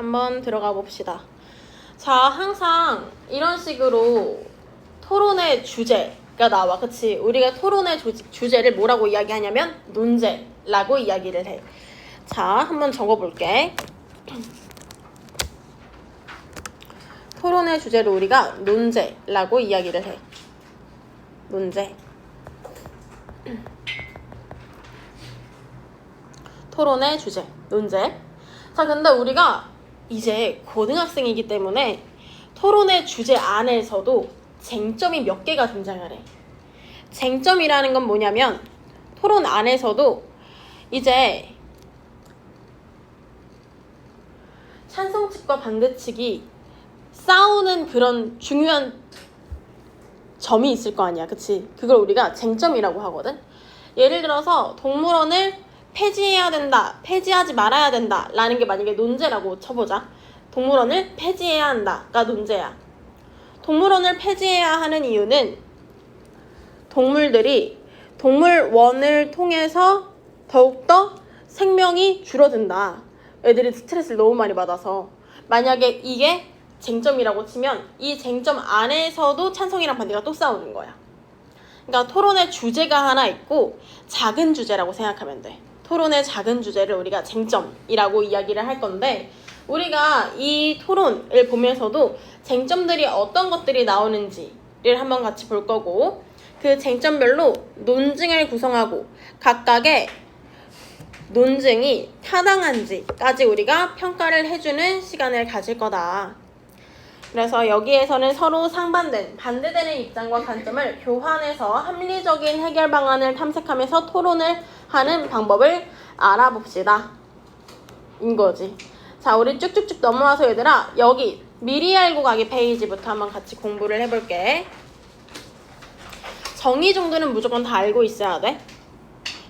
한번 들어가 봅시다. 자, 항상 이런 식으로 토론의 주제가 나와. 그치? 우리가 토론의 주제를 뭐라고 이야기하냐면 논제라고 이야기를 해. 자, 한번 적어볼게. 토론의 주제를 우리가 논제라고 이야기를 해. 논제. 토론의 주제, 논제. 자, 근데 우리가 이제 고등학생이기 때문에 토론의 주제 안에서도 쟁점이 몇 개가 등장을 해. 쟁점이라는 건 뭐냐면 토론 안에서도 이제 찬성 측과 반대 측이 싸우는 그런 중요한 점이 있을 거 아니야. 그치? 그걸 우리가 쟁점이라고 하거든. 예를 들어서 동물원을 폐지해야 된다, 폐지하지 말아야 된다 라는 게 만약에 논제라고 쳐보자. 동물원을 폐지해야 한다가 논제야. 동물원을 폐지해야 하는 이유는 동물들이 동물원을 통해서 더욱더 생명이 줄어든다. 애들이 스트레스를 너무 많이 받아서. 만약에 이게 쟁점이라고 치면 이 쟁점 안에서도 찬성이랑 반대가 또 싸우는 거야. 그러니까 토론의 주제가 하나 있고 작은 주제라고 생각하면 돼. 토론의 작은 주제를 우리가 쟁점이라고 이야기를 할 건데, 우리가 이 토론을 보면서도 쟁점들이 어떤 것들이 나오는지를 한번 같이 볼 거고, 그 쟁점별로 논증을 구성하고 각각의 논증이 타당한지까지 우리가 평가를 해주는 시간을 가질 거다. 그래서 여기에서는 서로 상반된, 반대되는 입장과 관점을 교환해서 합리적인 해결 방안을 탐색하면서 토론을 하는 방법을 알아봅시다. 인 거지. 자, 우리 쭉쭉쭉 넘어와서 얘들아, 여기 미리 알고 가기 페이지부터 한번 같이 공부를 해볼게. 정의 정도는 무조건 다 알고 있어야 돼.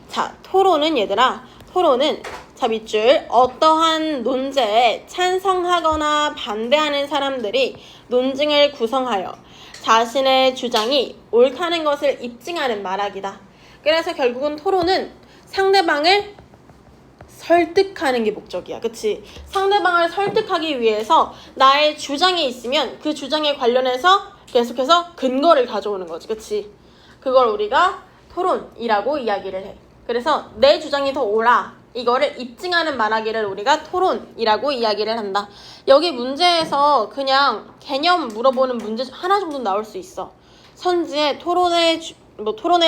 자, 토론은 얘들아, 토론은 자, 밑줄 어떠한 논제에 찬성하거나 반대하는 사람들이 논증을 구성하여 자신의 주장이 옳다는 것을 입증하는 말하기다. 그래서 결국은 토론은 상대방을 설득하는 게 목적이야. 그치? 상대방을 설득하기 위해서 나의 주장이 있으면 그 주장에 관련해서 계속해서 근거를 가져오는 거지. 그치? 그걸 우리가 토론이라고 이야기를 해. 그래서 내 주장이 더 옳아, 이거를 입증하는 말하기를 우리가 토론이라고 이야기를 한다. 여기 문제에서 그냥 개념 물어보는 문제 하나 정도 나올 수 있어. 선지에 토론의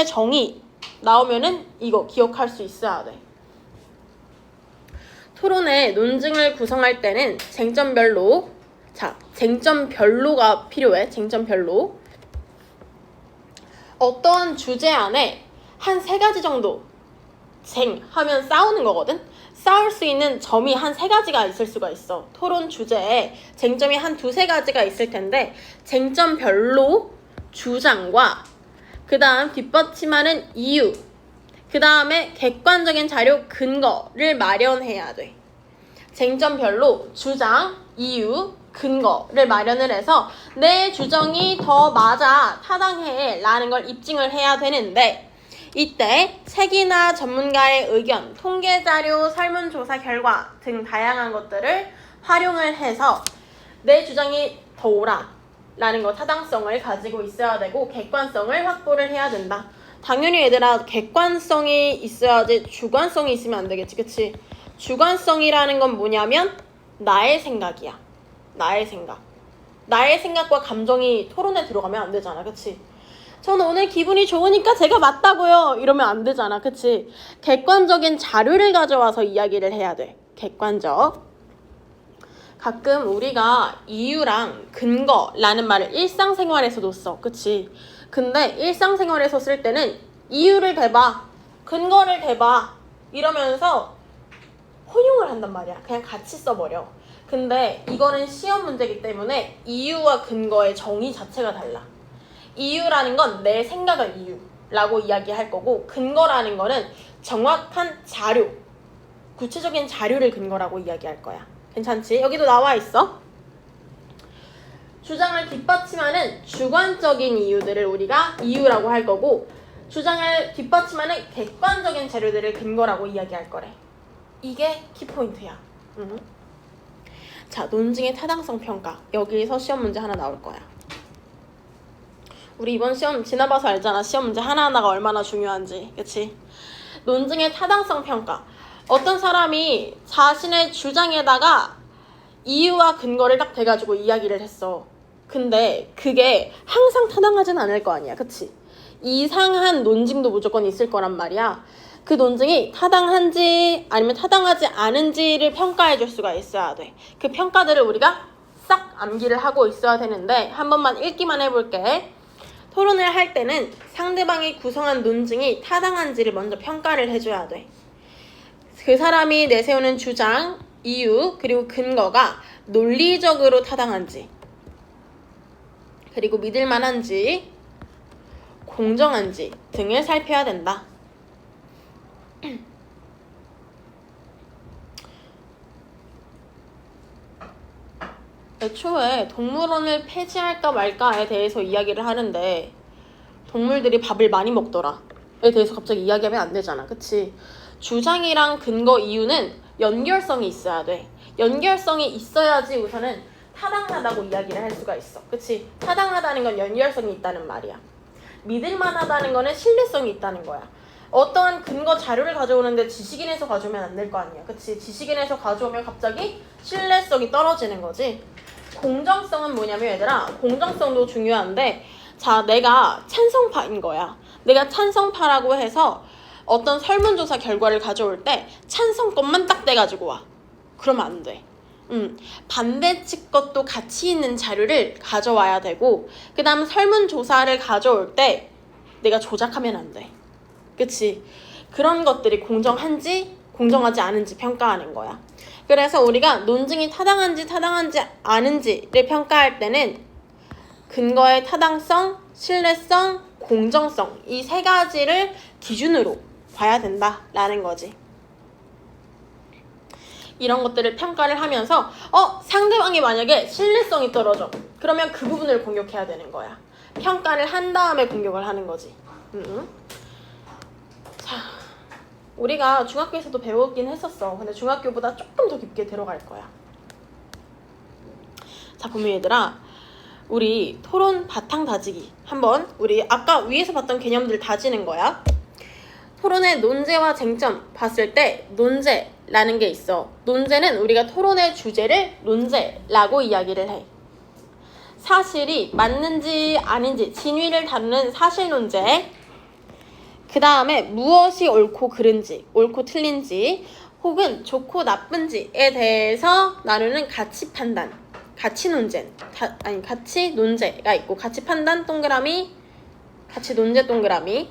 정의 나오면은 이거 기억할 수 있어야 돼. 토론의 논증을 구성할 때는 쟁점별로, 자, 쟁점별로가 필요해. 쟁점별로. 어떠한 주제 안에 한 3가지 정도 하면 싸우는 거거든? 싸울 수 있는 점이 한 3가지가 있을 수가 있어. 토론 주제에 쟁점이 한 2-3가지가 있을 텐데, 쟁점별로 주장과 그 다음 뒷받침하는 이유, 그 다음에 객관적인 자료 근거를 마련해야 돼. 쟁점별로 주장, 이유, 근거를 마련을 해서 내 주장이 더 맞아, 타당해 라는 걸 입증을 해야 되는데, 이때 책이나 전문가의 의견, 통계자료, 설문조사 결과 등 다양한 것들을 활용을 해서 내 주장이 더 옳아 라는 거, 타당성을 가지고 있어야 되고 객관성을 확보를 해야 된다. 당연히 얘들아, 객관성이 있어야지 주관성이 있으면 안 되겠지. 그치? 주관성이라는 건 뭐냐면 나의 생각이야. 나의 생각. 나의 생각과 감정이 토론에 들어가면 안 되잖아. 그치? 저는 오늘 기분이 좋으니까 제가 맞다고요 이러면 안 되잖아. 그치? 객관적인 자료를 가져와서 이야기를 해야 돼. 객관적. 가끔 우리가 이유랑 근거라는 말을 일상생활에서도 써. 그치? 근데 일상생활에서 쓸 때는 이유를 대봐, 근거를 대봐 이러면서 혼용을 한단 말이야. 그냥 같이 써버려. 근데 이거는 시험 문제이기 때문에 이유와 근거의 정의 자체가 달라. 이유라는 건 내 생각의 이유라고 이야기할 거고, 근거라는 거는 정확한 자료, 구체적인 자료를 근거라고 이야기할 거야. 괜찮지? 여기도 나와 있어. 주장을 뒷받침하는 주관적인 이유들을 우리가 이유라고 할 거고, 주장을 뒷받침하는 객관적인 자료들을 근거라고 이야기할 거래. 이게 키포인트야. 자, 논증의 타당성 평가. 여기에서 시험 문제 하나 나올 거야. 우리 이번 시험 지나봐서 알잖아. 시험 문제 하나하나가 얼마나 중요한지. 그치? 논증의 타당성 평가. 어떤 사람이 자신의 주장에다가 이유와 근거를 딱 대가지고 이야기를 했어. 근데 그게 항상 타당하진 않을 거 아니야. 그치? 이상한 논증도 무조건 있을 거란 말이야. 그 논증이 타당한지 아니면 타당하지 않은지를 평가해 줄 수가 있어야 돼. 그 평가들을 우리가 싹 암기를 하고 있어야 되는데 한 번만 읽기만 해볼게. 토론을 할 때는 상대방이 구성한 논증이 타당한지를 먼저 평가를 해줘야 돼. 그 사람이 내세우는 주장, 이유, 그리고 근거가 논리적으로 타당한지, 그리고 믿을 만한지, 공정한지 등을 살펴야 된다. 애초에 동물원을 폐지할까 말까에 대해서 이야기를 하는데 동물들이 밥을 많이 먹더라에 대해서 갑자기 이야기하면 안 되잖아. 그치? 주장이랑 근거 이유는 연결성이 있어야 돼. 연결성이 있어야지 우선은 타당하다고 이야기를 할 수가 있어. 그치? 타당하다는 건 연결성이 있다는 말이야. 믿을만하다는 거는 신뢰성이 있다는 거야. 어떠한 근거 자료를 가져오는데 지식인에서 가져오면 안 될 거 아니야. 그치? 지식인에서 가져오면 갑자기 신뢰성이 떨어지는 거지. 공정성은 뭐냐면 얘들아, 공정성도 중요한데, 자, 내가 찬성파인 거야. 내가 찬성파라고 해서 어떤 설문조사 결과를 가져올 때 찬성 것만 딱 떼가지고 와. 그러면 안 돼. 반대 측 것도 같이 있는 자료를 가져와야 되고, 그 다음 설문조사를 가져올 때 내가 조작하면 안 돼. 그치? 그런 것들이 공정한지 공정하지 않은지 평가하는 거야. 그래서 우리가 논증이 타당한지 않은지를 평가할 때는 근거의 타당성, 신뢰성, 공정성 이 세 가지를 기준으로 봐야 된다라는 거지. 이런 것들을 평가를 하면서 상대방이 만약에 신뢰성이 떨어져. 그러면 그 부분을 공격해야 되는 거야. 평가를 한 다음에 공격을 하는 거지. 자, 우리가 중학교에서도 배우긴 했었어. 근데 중학교보다 조금 더 깊게 들어갈 거야. 자, 보면 얘들아, 우리 토론 바탕 다지기 한번 우리 아까 위에서 봤던 개념들 다지는 거야. 토론의 논제와 쟁점 봤을 때 논제라는 게 있어. 논제는 우리가 토론의 주제를 논제라고 이야기를 해. 사실이 맞는지 아닌지 진위를 다루는 사실 논제. 그 다음에 무엇이 옳고 그른지, 옳고 틀린지, 혹은 좋고 나쁜지에 대해서 나누는 가치 판단, 가치 논제, 가치 논제가 있고, 가치 판단 동그라미, 가치 논제 동그라미,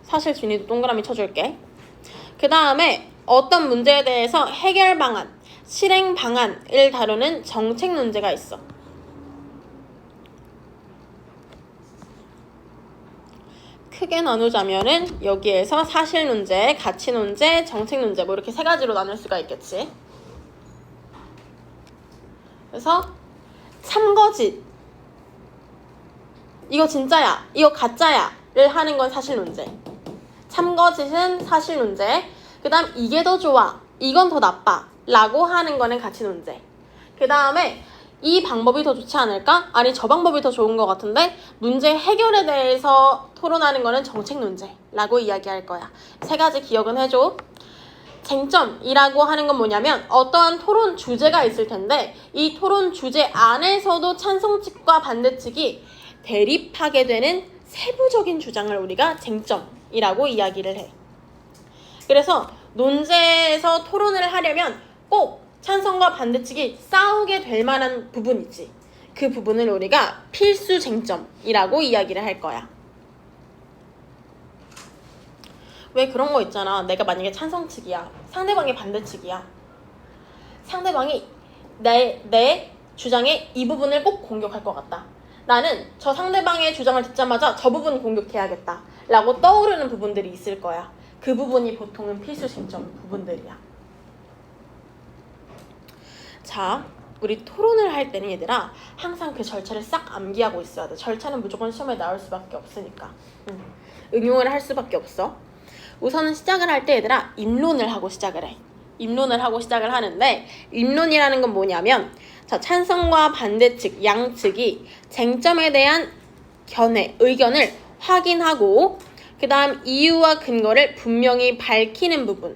사실 진위도 동그라미 쳐줄게. 그 다음에 어떤 문제에 대해서 해결 방안, 실행 방안을 다루는 정책 논제가 있어. 크게 나누자면은 여기에서 사실 논제, 가치 논제, 정책 논제 뭐 이렇게 세 가지로 나눌 수가 있겠지. 그래서 참거짓, 이거 진짜야, 이거 가짜야를 하는 건 사실 논제. 참거짓은 사실 논제. 그 다음 이게 더 좋아, 이건 더 나빠 라고 하는 거는 가치 논제. 그 다음에 이 방법이 더 좋지 않을까? 아니 저 방법이 더 좋은 것 같은데 문제 해결에 대해서 토론하는 거는 정책 논제라고 이야기할 거야. 세 가지 기억은 해줘. 쟁점이라고 하는 건 뭐냐면 어떠한 토론 주제가 있을 텐데 이 토론 주제 안에서도 찬성 측과 반대 측이 대립하게 되는 세부적인 주장을 우리가 쟁점이라고 이야기를 해. 그래서 논제에서 토론을 하려면 꼭 찬성과 반대 측이 싸우게 될 만한 부분이지. 그 부분을 우리가 필수 쟁점이라고 이야기를 할 거야. 왜 그런 거 있잖아. 내가 만약에 찬성 측이야. 상대방이 반대 측이야. 상대방이 내 주장의 이 부분을 꼭 공격할 것 같다. 나는 저 상대방의 주장을 듣자마자 저 부분 공격해야겠다 라고 떠오르는 부분들이 있을 거야. 그 부분이 보통은 필수 쟁점 부분들이야. 자, 우리 토론을 할 때는 얘들아 항상 그 절차를 싹 암기하고 있어야 돼. 절차는 무조건 시험에 나올 수밖에 없으니까. 응용을 할 수밖에 없어. 우선은 시작을 할 때 얘들아 입론을 하고 시작을 해. 입론을 하고 시작을 하는데 입론이라는 건 뭐냐면 자, 찬성과 반대측 양측이 쟁점에 대한 의견을 확인하고 그 다음 이유와 근거를 분명히 밝히는 부분을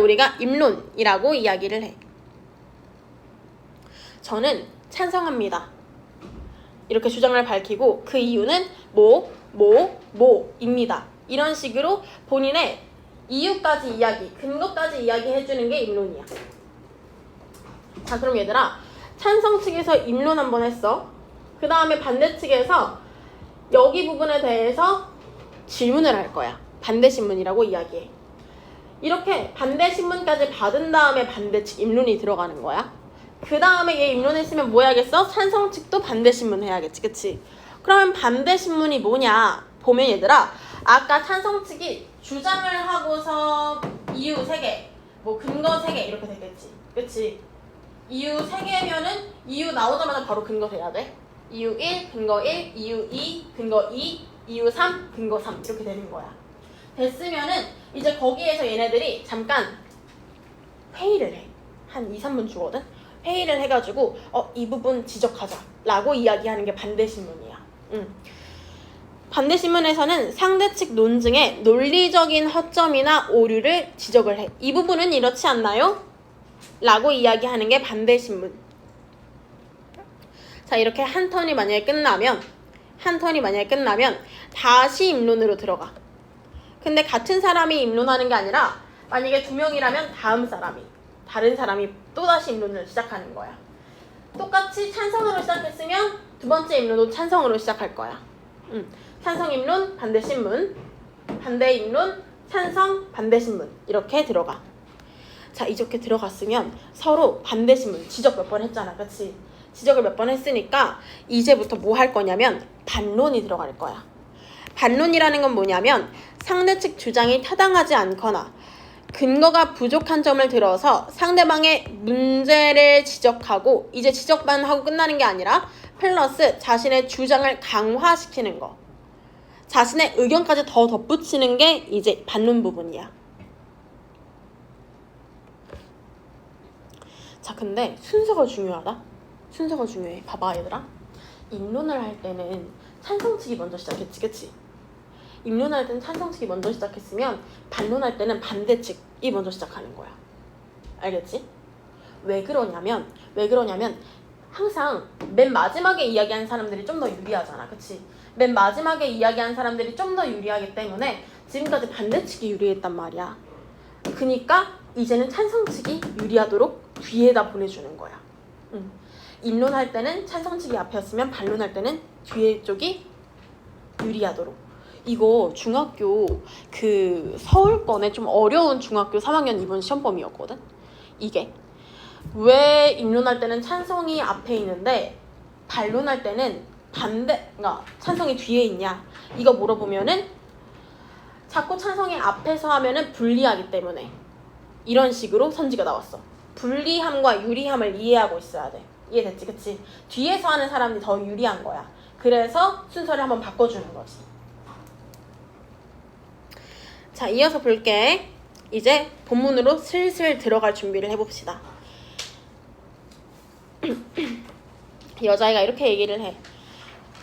우리가 입론이라고 이야기를 해. 저는 찬성합니다. 이렇게 주장을 밝히고 그 이유는 뭐입니다. 이런 식으로 본인의 이유까지 이야기, 근거까지 이야기해주는 게 입론이야. 자, 그럼 얘들아, 찬성 측에서 입론 한번 했어. 그 다음에 반대 측에서 여기 부분에 대해서 질문을 할 거야. 반대 신문이라고 이야기해. 이렇게 반대 신문까지 받은 다음에 반대 측 입론이 들어가는 거야. 그 다음에 얘 입론했으면 뭐 해야겠어? 찬성 측도 반대 신문 해야겠지, 그치? 그러면 반대 신문이 뭐냐? 보면 얘들아, 아까 찬성 측이 주장을 하고서 이유 3개, 뭐 근거 3개 이렇게 됐겠지, 그치? 이유 3개면은 이유 나오자마자 바로 근거 돼야 돼. 이유 1, 근거 1, 이유 2, 근거 2, 이유 3, 근거 3 이렇게 되는 거야. 됐으면은 이제 거기에서 얘네들이 잠깐 회의를 해. 한 2, 3분 주거든? 회의를 해가지고 이 부분 지적하자 라고 이야기하는 게 반대신문이야. 반대신문에서는 상대측 논증의 논리적인 허점이나 오류를 지적을 해. 이 부분은 이렇지 않나요? 라고 이야기하는 게 반대신문. 자, 이렇게 한 턴이 만약에 끝나면 다시 입론으로 들어가. 근데 같은 사람이 입론하는 게 아니라 만약에 2명이라면 다른 사람이 또다시 입론을 시작하는 거야. 똑같이 찬성으로 시작했으면 두 번째 입론도 찬성으로 시작할 거야. 찬성 입론, 반대 신문, 반대 입론, 찬성, 반대 신문 이렇게 들어가. 자, 이렇게 들어갔으면 서로 반대 신문 지적 몇 번 했잖아, 그치? 지적을 몇 번 했으니까 이제부터 뭐 할 거냐면 반론이 들어갈 거야. 반론이라는 건 뭐냐면 상대 측 주장이 타당하지 않거나 근거가 부족한 점을 들어서 상대방의 문제를 지적하고 이제 지적만 하고 끝나는 게 아니라 플러스 자신의 주장을 강화시키는 거. 자신의 의견까지 더 덧붙이는 게 이제 반론 부분이야. 자, 근데 순서가 중요하다. 순서가 중요해. 봐봐, 얘들아. 입론을 할 때는 찬성 측이 먼저 시작했지, 그치? 입론할 때는 찬성 측이 먼저 시작했으면 반론할 때는 반대 측이 먼저 시작하는 거야. 알겠지? 왜 그러냐면 항상 맨 마지막에 이야기한 사람들이 좀 더 유리하잖아, 그치? 맨 마지막에 이야기한 사람들이 좀 더 유리하기 때문에 지금까지 반대 측이 유리했단 말이야. 그니까 이제는 찬성 측이 유리하도록 뒤에다 보내주는 거야. 입론할 때는 찬성 측이 앞이었으면 반론할 때는 뒤에 쪽이 유리하도록. 이거 중학교 그 서울권에 좀 어려운 중학교 3학년 2번 시험범위였거든. 이게 왜 입론할 때는 찬성이 앞에 있는데 반론할 때는 그러니까 찬성이 뒤에 있냐, 이거 물어보면은 자꾸 찬성이 앞에서 하면은 불리하기 때문에 이런 식으로 선지가 나왔어. 불리함과 유리함을 이해하고 있어야 돼. 이해됐지, 그치? 뒤에서 하는 사람이 더 유리한 거야. 그래서 순서를 한번 바꿔주는 거지. 자, 이어서 볼게. 이제 본문으로 슬슬 들어갈 준비를 해봅시다. 여자애가 이렇게 얘기를 해.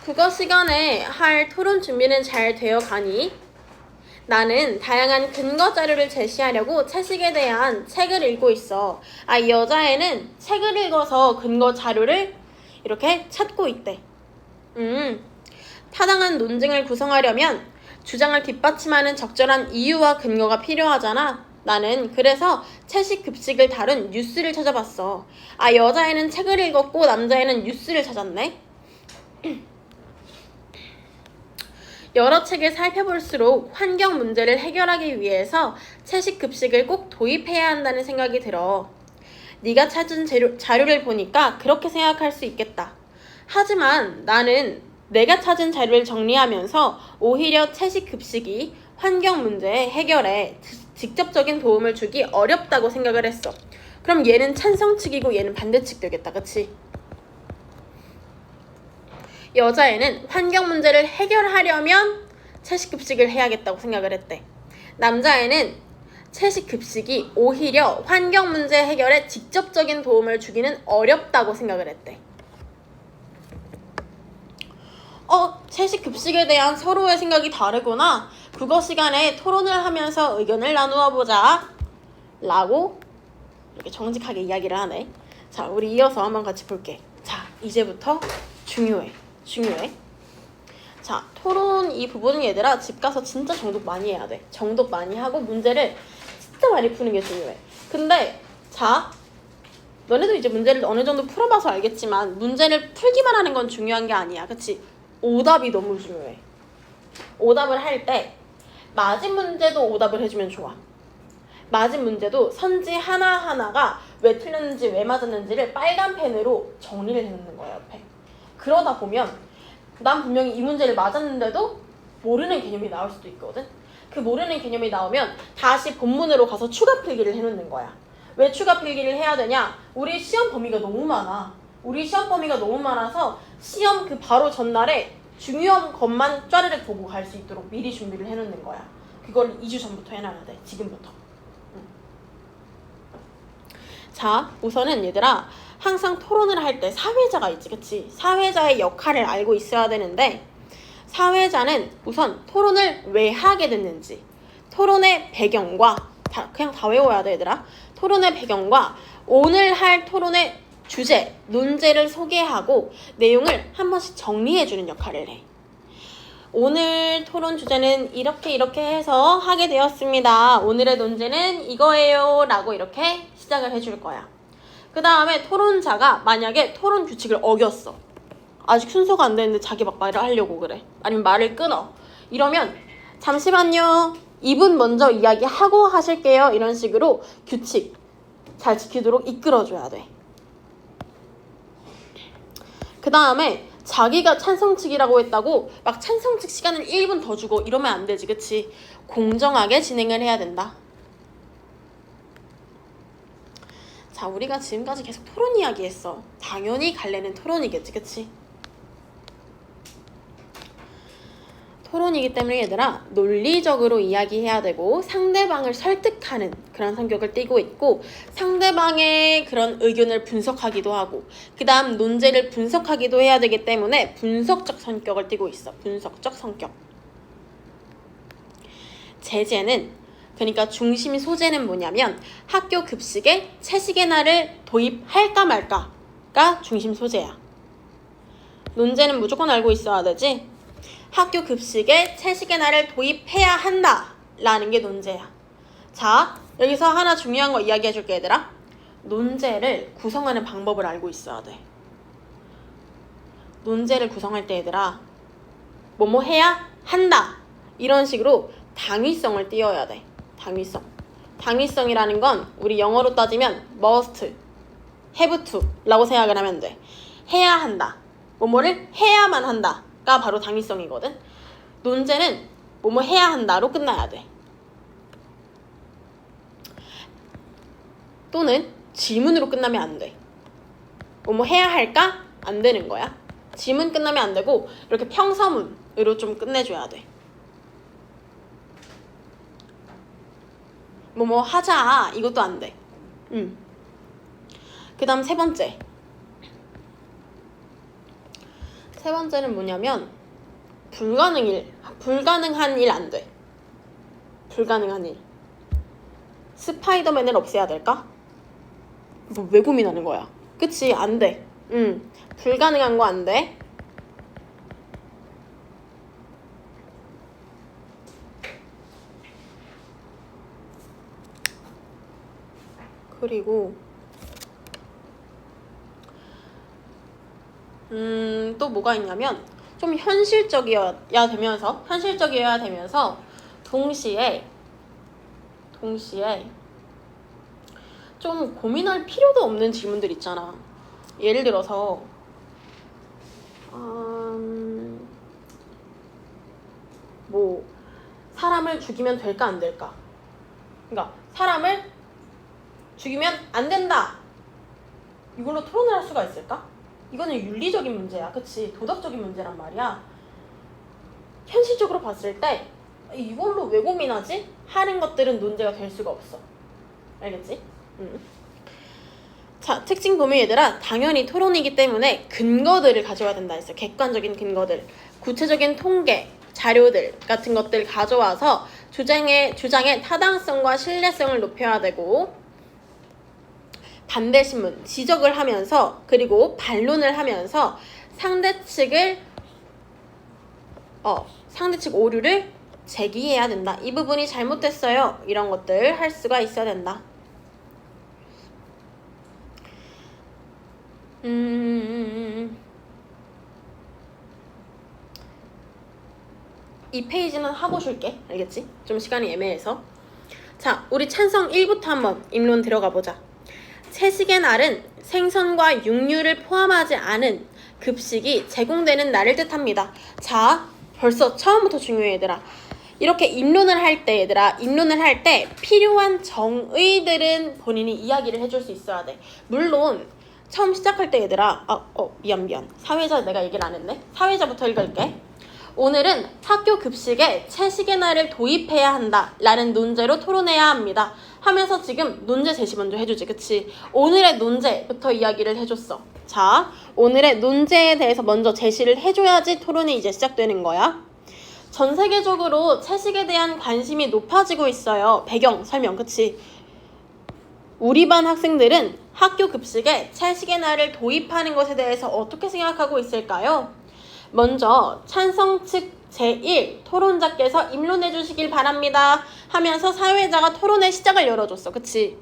국어 시간에 할 토론 준비는 잘 되어 가니? 나는 다양한 근거 자료를 제시하려고 채식에 대한 책을 읽고 있어. 이 여자애는 책을 읽어서 근거 자료를 이렇게 찾고 있대. 타당한 논증을 구성하려면 주장을 뒷받침하는 적절한 이유와 근거가 필요하잖아. 나는 그래서 채식 급식을 다룬 뉴스를 찾아봤어. 여자애는 책을 읽었고 남자애는 뉴스를 찾았네. 여러 책을 살펴볼수록 환경 문제를 해결하기 위해서 채식 급식을 꼭 도입해야 한다는 생각이 들어. 네가 찾은 자료를 보니까 그렇게 생각할 수 있겠다. 하지만 나는 내가 찾은 자료를 정리하면서 오히려 채식 급식이 환경 문제 해결에 직접적인 도움을 주기 어렵다고 생각을 했어. 그럼 얘는 찬성 측이고 얘는 반대 측 되겠다, 그치? 여자애는 환경 문제를 해결하려면 채식 급식을 해야겠다고 생각을 했대. 남자애는 채식 급식이 오히려 환경 문제 해결에 직접적인 도움을 주기는 어렵다고 생각을 했대. 채식 급식에 대한 서로의 생각이 다르구나. 국어 시간에 토론을 하면서 의견을 나누어 보자. 라고 이렇게 정직하게 이야기를 하네. 자, 우리 이어서 한번 같이 볼게. 자, 이제부터 중요해. 자, 토론 이 부분은 얘들아 집 가서 진짜 정독 많이 해야 돼. 정독 많이 하고 문제를 진짜 많이 푸는 게 중요해. 근데 자, 너네도 이제 문제를 어느 정도 풀어봐서 알겠지만 문제를 풀기만 하는 건 중요한 게 아니야. 그치? 오답이 너무 중요해. 오답을 할 때 맞은 문제도 오답을 해주면 좋아. 맞은 문제도 선지 하나하나가 왜 틀렸는지 왜 맞았는지를 빨간 펜으로 정리를 해놓는 거야, 옆에. 그러다 보면 난 분명히 이 문제를 맞았는데도 모르는 개념이 나올 수도 있거든. 그 모르는 개념이 나오면 다시 본문으로 가서 추가 필기를 해놓는 거야. 왜 추가 필기를 해야 되냐? 우리 시험 범위가 너무 많아. 서 시험 그 바로 전날에 중요한 것만 짜르륵 보고 갈 수 있도록 미리 준비를 해놓는 거야. 그걸 2주 전부터 해놔야 돼. 지금부터. 자, 우선은 얘들아 항상 토론을 할 때 사회자가 있지, 그치? 사회자의 역할을 알고 있어야 되는데 사회자는 우선 토론을 왜 하게 됐는지, 토론의 배경과 그냥 다 외워야 돼, 얘들아. 토론의 배경과 오늘 할 토론의 주제, 논제를 소개하고 내용을 한 번씩 정리해주는 역할을 해. 오늘 토론 주제는 이렇게 해서 하게 되었습니다. 오늘의 논제는 이거예요. 라고 이렇게 시작을 해줄 거야. 그 다음에 토론자가 만약에 토론 규칙을 어겼어. 아직 순서가 안 됐는데 자기 막 말을 하려고 그래. 아니면 말을 끊어. 이러면 잠시만요. 이분 먼저 이야기하고 하실게요. 이런 식으로 규칙 잘 지키도록 이끌어줘야 돼. 그 다음에 자기가 찬성측이라고 했다고 막 찬성측 시간을 1분 더 주고 이러면 안 되지, 그치? 공정하게 진행을 해야 된다. 자, 우리가 지금까지 계속 토론 이야기 했어. 당연히 갈래는 토론이겠지, 그치? 토론이기 때문에 얘들아 논리적으로 이야기해야 되고 상대방을 설득하는 그런 성격을 띠고 있고 상대방의 그런 의견을 분석하기도 하고 그 다음 논제를 분석하기도 해야 되기 때문에 분석적 성격을 띠고 있어. 분석적 성격. 제재는 그러니까 중심 소재는 뭐냐면 학교 급식에 채식의 날을 도입할까 말까가 중심 소재야. 논제는 무조건 알고 있어야 되지. 학교 급식에 채식의 날을 도입해야 한다 라는 게 논제야. 자, 여기서 하나 중요한 거 이야기해 줄게, 얘들아. 논제를 구성하는 방법을 알고 있어야 돼. 논제를 구성할 때 얘들아 뭐뭐 해야 한다 이런 식으로 당위성을 띄워야 돼. 당위성이라는 건 우리 영어로 따지면 must, have to 라고 생각을 하면 돼. 해야 한다. 뭐뭐를 해야만 한다 가 바로 당위성이거든. 논제는 뭐뭐 해야 한다로 끝나야 돼. 또는 지문으로 끝나면 안 돼. 뭐뭐 해야 할까? 안 되는 거야. 지문 끝나면 안 되고 이렇게 평서문으로 좀 끝내줘야 돼. 뭐뭐 하자 이것도 안 돼. 그 다음 세 번째는 뭐냐면 불가능한 일 안 돼. 불가능한 일. 스파이더맨을 없애야 될까? 뭐 왜 고민하는 거야? 그치? 안 돼. 불가능한 거 안 돼. 그리고 또 뭐가 있냐면 좀 현실적이어야 되면서 동시에 좀 고민할 필요도 없는 질문들 있잖아. 예를 들어서 뭐 사람을 죽이면 될까 안 될까? 그러니까 사람을 죽이면 안 된다. 이걸로 토론을 할 수가 있을까? 이거는 윤리적인 문제야. 그치? 도덕적인 문제란 말이야. 현실적으로 봤을 때 이걸로 왜 고민하지? 하는 것들은 논제가 될 수가 없어. 알겠지? 자, 특징 보면 얘들아, 당연히 토론이기 때문에 근거들을 가져와야 된다 했어. 객관적인 근거들, 구체적인 통계, 자료들 같은 것들 가져와서 주장의 타당성과 신뢰성을 높여야 되고, 반대 신문, 지적을 하면서, 그리고 반론을 하면서 상대 측 오류를 제기해야 된다. 이 부분이 잘못됐어요. 이런 것들 할 수가 있어야 된다. 이 페이지는 하고 쉴게. 알겠지? 좀 시간이 애매해서. 자, 우리 찬성 1부터 한번 입론 들어가 보자. 채식의 날은 생선과 육류를 포함하지 않은 급식이 제공되는 날을 뜻합니다. 자, 벌써 처음부터 중요해 얘들아. 이렇게 입론을 할 때 필요한 정의들은 본인이 이야기를 해줄 수 있어야 돼. 물론 처음 시작할 때 얘들아, 미안. 사회자 내가 얘기를 안 했네. 사회자부터 읽을게. 오늘은 학교 급식에 채식의 날을 도입해야 한다 라는 논제로 토론해야 합니다 하면서 지금 논제 제시 먼저 해주지. 그치? 오늘의 논제부터 이야기를 해줬어. 자, 오늘의 논제에 대해서 먼저 제시를 해줘야지 토론이 이제 시작되는 거야. 전 세계적으로 채식에 대한 관심이 높아지고 있어요. 배경 설명. 그치? 우리 반 학생들은 학교 급식에 채식의 날을 도입하는 것에 대해서 어떻게 생각하고 있을까요? 먼저 찬성 측 제1 토론자께서 입론해 주시길 바랍니다 하면서 사회자가 토론의 시작을 열어줬어. 그치?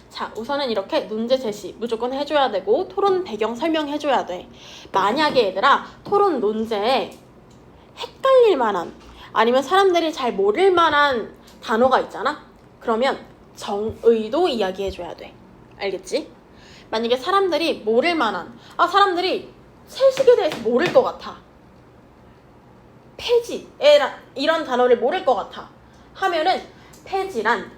자, 우선은 이렇게 논제 제시 무조건 해줘야 되고 토론 배경 설명해줘야 돼. 만약에 얘들아 토론 논제에 헷갈릴 만한 아니면 사람들이 잘 모를 만한 단어가 있잖아? 그러면 정의도 이야기해줘야 돼. 알겠지? 만약에 사람들이 모를 만한 사람들이 채식에 대해서 모를 것 같아. 폐지, 이런 단어를 모를 것 같아. 하면은 폐지란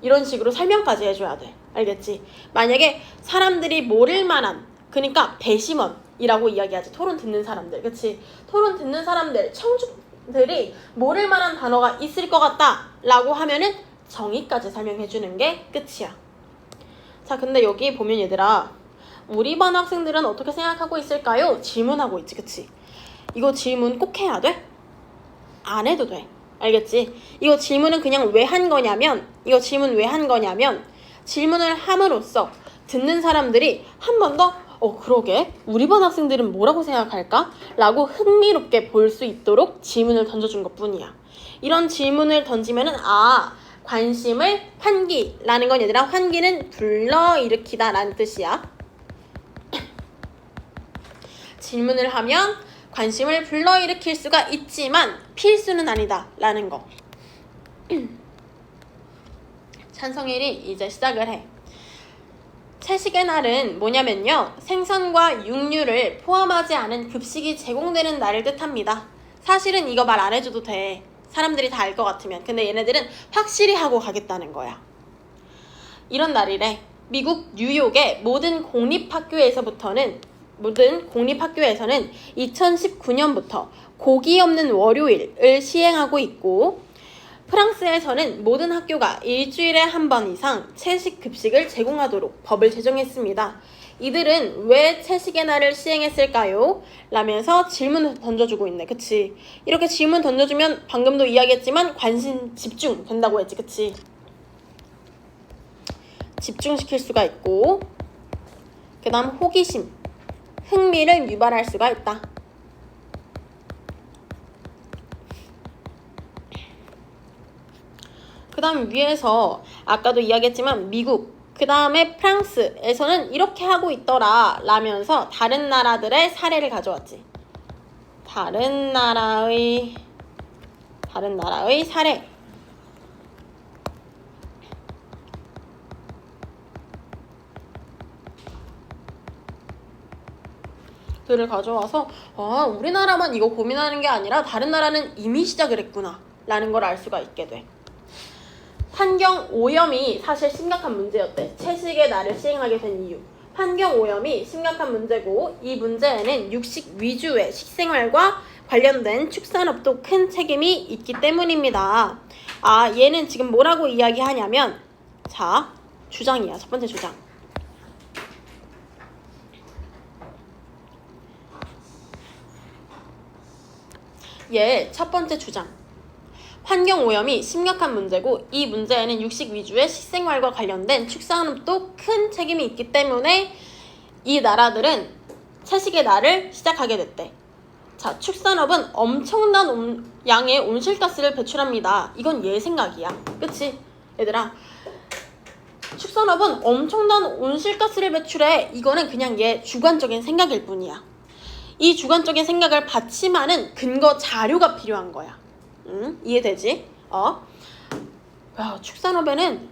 이런 식으로 설명까지 해줘야 돼. 알겠지? 만약에 사람들이 모를 만한, 그러니까 배심원이라고 이야기하지. 토론 듣는 사람들. 그치? 토론 듣는 사람들, 청중들이 모를 만한 단어가 있을 것 같다 라고 하면은 정의까지 설명해주는 게 끝이야. 자, 근데 여기 보면 얘들아, 우리 반 학생들은 어떻게 생각하고 있을까요? 질문하고 있지. 그치? 이거 질문 꼭 해야 돼? 안 해도 돼. 알겠지? 이거 질문은 그냥 왜 한 거냐면 질문을 함으로써 듣는 사람들이 한 번 더 그러게 우리 반 학생들은 뭐라고 생각할까? 라고 흥미롭게 볼 수 있도록 질문을 던져준 것뿐이야. 이런 질문을 던지면은 관심을 환기라는 건 얘들아, 환기는 불러일으키다 라는 뜻이야. 질문을 하면 관심을 불러일으킬 수가 있지만 필수는 아니다 라는 거. 찬성일이 이제 시작을 해. 채식의 날은 뭐냐면요, 생선과 육류를 포함하지 않은 급식이 제공되는 날을 뜻합니다. 사실은 이거 말 안 해줘도 돼. 사람들이 다 알 것 같으면. 근데 얘네들은 확실히 하고 가겠다는 거야. 이런 날이래. 미국 뉴욕의 모든 공립학교에서는 2019년부터 고기 없는 월요일을 시행하고 있고, 프랑스에서는 모든 학교가 일주일에 한 번 이상 채식 급식을 제공하도록 법을 제정했습니다. 이들은 왜 채식의 날을 시행했을까요? 라면서 질문을 던져주고 있네. 그치? 이렇게 질문 던져주면 방금도 이야기했지만 관심 집중 된다고 했지. 그치? 집중시킬 수가 있고, 그 다음 호기심, 흥미를 유발할 수가 있다. 그 다음 위에서 아까도 이야기했지만 미국, 그 다음에 프랑스에서는 이렇게 하고 있더라 라면서 다른 나라들의 사례를 가져왔지. 다른 나라의 사례. 들을 가져와서 우리나라만 이거 고민하는 게 아니라 다른 나라는 이미 시작을 했구나 라는 걸 알 수가 있게 돼. 환경 오염이 사실 심각한 문제였대. 채식의 날을 시행하게 된 이유. 환경 오염이 심각한 문제고, 이 문제에는 육식 위주의 식생활과 관련된 축산업도 큰 책임이 있기 때문입니다. 아, 얘는 지금 뭐라고 이야기하냐면, 자, 주장이야. 첫 번째 주장. 얘 첫 번째 주장. 환경오염이 심각한 문제고 이 문제에는 육식 위주의 식생활과 관련된 축산업도 큰 책임이 있기 때문에 이 나라들은 채식의 날을 시작하게 됐대. 자, 축산업은 엄청난 양의 온실가스를 배출합니다. 이건 얘 생각이야. 그치? 얘들아, 축산업은 엄청난 온실가스를 배출해. 이거는 그냥 얘 주관적인 생각일 뿐이야. 이 주관적인 생각을 받침하는 근거 자료가 필요한 거야. 이해되지? 야, 축산업에는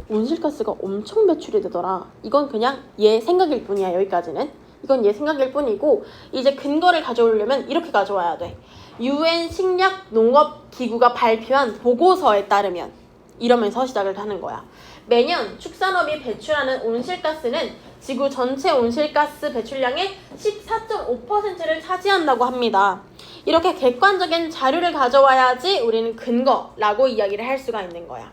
온실가스가 엄청 배출이 되더라. 이건 그냥 얘 생각일 뿐이야. 여기까지는. 이건 얘 생각일 뿐이고, 이제 근거를 가져오려면 이렇게 가져와야 돼. UN 식약농업기구가 발표한 보고서에 따르면, 이러면서 시작을 하는 거야. 매년 축산업이 배출하는 온실가스는 지구 전체 온실가스 배출량의 14.5%를 차지한다고 합니다. 이렇게 객관적인 자료를 가져와야지 우리는 근거라고 이야기를 할 수가 있는 거야.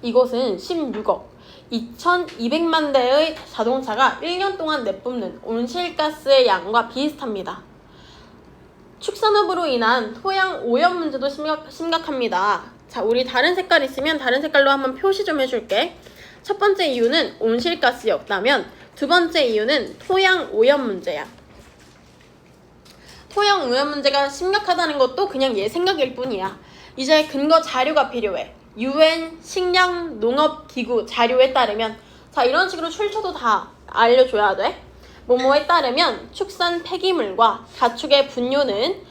이것은 16억 2200만 대의 자동차가 1년 동안 내뿜는 온실가스의 양과 비슷합니다. 축산업으로 인한 토양 오염 문제도 심각합니다. 자, 우리 다른 색깔 있으면 다른 색깔로 한번 표시 좀 해줄게. 첫 번째 이유는 온실가스였다면 두 번째 이유는 토양 오염 문제야. 토양 오염 문제가 심각하다는 것도 그냥 얘 생각일 뿐이야. 이제 근거 자료가 필요해. UN 식량농업기구 자료에 따르면, 자, 이런 식으로 출처도 다 알려줘야 돼. 뭐뭐에 따르면 축산 폐기물과 가축의 분뇨는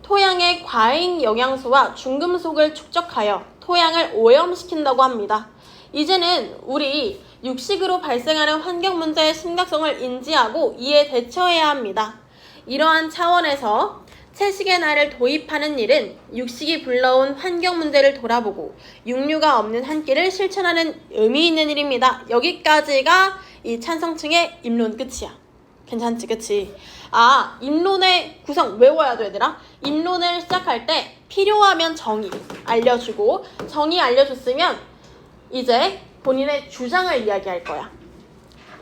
토양의 과잉 영양소와 중금속을 축적하여 토양을 오염시킨다고 합니다. 이제는 우리 육식으로 발생하는 환경 문제의 심각성을 인지하고 이에 대처해야 합니다. 이러한 차원에서 채식의 날을 도입하는 일은 육식이 불러온 환경 문제를 돌아보고 육류가 없는 한 끼를 실천하는 의미 있는 일입니다. 여기까지가 이 찬성층의 입론 끝이야. 괜찮지, 그치? 아, 입론의 구성 외워야 돼, 얘들아. 입론을 시작할 때 필요하면 정의 알려주고, 정의 알려줬으면 이제 본인의 주장을 이야기할 거야.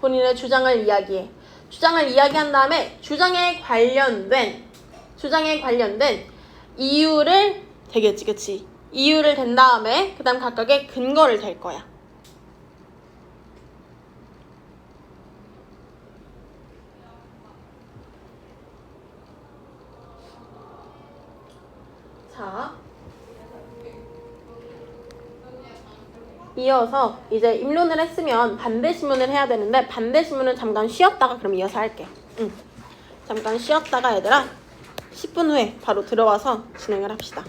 본인의 주장을 이야기해. 주장을 이야기한 다음에 주장에 관련된 이유를 대겠지, 그치? 이유를 댄 다음에 그 다음 각각의 근거를 댈 거야. 자, 이어서 이제 입론을 했으면 반대시문을 해야 되는데 반대시문은 잠깐 쉬었다가 그럼 이어서 할게. 잠깐 쉬었다가 얘들아 10분 후에 바로 들어와서 진행을 합시다.